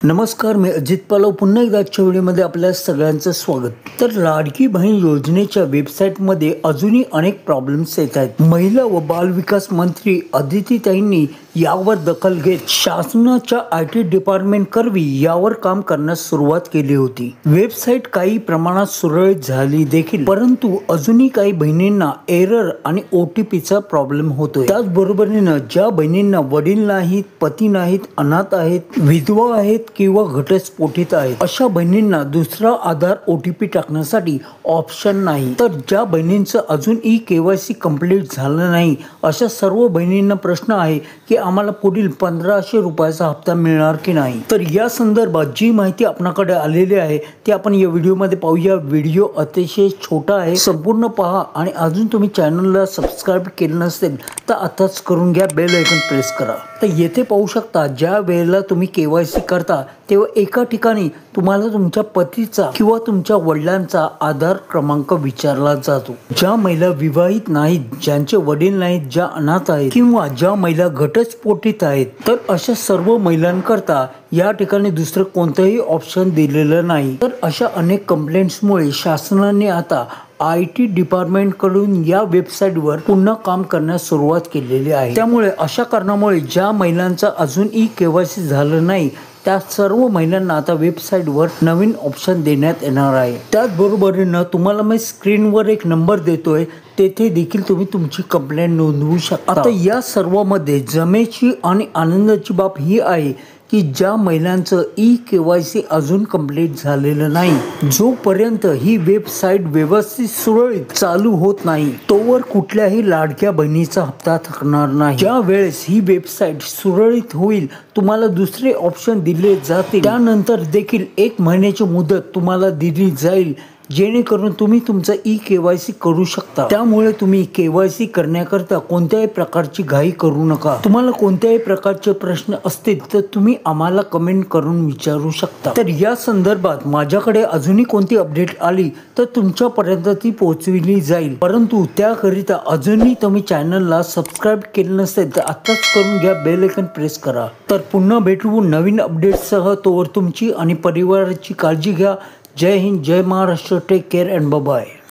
नमस्कार, मी अजित पालव पुन्हा एकदा आजच्या व्हिडिओमध्ये आपल्या सगळ्यांचं स्वागत। तर लाडकी बहीण योजनेच्या वेबसाईटमध्ये अजूनही अनेक प्रॉब्लेम्स येत आहेत। महिला व बाल विकास मंत्री अदितीताईंनी यावर दखल घेत शासनाच्या IT डिपार्टमेंट करवी यावर काम करण्यास सुरुवात केली होती। वेबसाईट काही प्रमाणात सुरळीत झाली देखील, परंतु अजूनही काही बहिणींना एरर आणि OTPचा प्रॉब्लेम होतोय। त्याचबरोबरीने ज्या बहिणींना वडील नाहीत, पती नाहीत, अनाथ आहेत, विधवा आहेत किंवा घटस्फोटित आहेत, अशा बहिणींना दुसरा आधार OTP टाकण्यासाठी ऑप्शन नाही। तर ज्या बहिणींचं अजून KYC कंप्लीट झालं नाही, अशा सर्व बहिणींना प्रश्न आहे की आम्हाला पुढील 1500 रुपयाचा हप्ता मिळणार की नाही। तर या संदर्भात जी माहिती आपल्याकडे आलेली आहे ती आपण या व्हिडिओमध्ये पाहूया। व्हिडिओ अतिशय छोटा आहे, संपूर्ण पहा आणि अजून तुम्ही चॅनलला सबस्क्राइब केलं नसेल तर आताच करून घ्या, बेल आयकॉन प्रेस करा। तर येथे पाहू शकता, ज्या वेळेला तुम्ही KYC करता तेव्हा एका ठिकाणी तुम्हाला तुमच्या पतीचा किंवा तुमच्या वडिलांचा आधार क्रमांक विचारला जातो। ज्या महिला विवाहित नाहीत, ज्यांचे वडील नाहीत, ज्या अनाथ आहेत किंवा ज्या महिला घटस्फोटित आहेत, तर अशा सर्व महिलांकरता या ठिकाणी दुसरं कोणतंही ऑप्शन दिलेलं नाही। तर अशा अनेक कंप्लेंट्समुळे शासनाने आता IT डिपार्टमेंट कडून या वेबसाईटवर पुन्हा काम करण्यास सुरुवात केलेली आहे। त्यामुळे अशा कारणामुळे ज्या महिलांचा अजूनही KYC झालं नाही त्या सर्व महिलांना आता वेबसाईटवर नवीन ऑप्शन देण्यात येणार आहे। त्याचबरोबरीने तुम्हाला मी स्क्रीनवर एक नंबर देतोय, तेथे देखील तुम्ही तुमची कंप्लेंट नोंदवू शकता। आता या सर्वांमध्ये जमेची आणि आनंदाची बाब ही आहे की ज्या महिलांचं KYC अजून कंप्लीट झालेलं नाही, जोपर्यंत ही वेबसाईट व्यवस्थित सुरळीत चालू होत नाही तोवर कुठल्याही लाडक्या बहिणीचा हप्ता थकणार नाही। ज्या वेळेस ही वेबसाईट सुरळीत होईल, तुम्हाला दुसरे ऑप्शन दिले जातील, त्यानंतर देखील 1 महिन्याची मुदत तुम्हाला दिली जाईल, जेणेकरून तुम्ही तुमचा KYC करू शकता। त्यामुळे तुम्ही KYC करण्याकरता कोणत्याही प्रकारची घाई करू नका। तुम्हाला कोणत्याही प्रकारचे प्रश्न असतील तर तुम्ही आम्हाला कमेंट करून विचारू शकता। तर या संदर्भात माझ्याकडे अजूनही कोणती अपडेट आली तर तुमच्यापर्यंत ती पोहोचविली जाईल, परंतु त्याकरिता अजूनही तुम्ही चॅनलला सबस्क्राइब केलं नसेल तर आताच करून घ्या, बेल आयकॉन प्रेस करा। तर पुन्हा भेटू नवीन अपडेट्ससह। तोवर तुमची आणि परिवाराची काळजी घ्या। Jai Hind, Jai Maharashtra, take care and bye bye.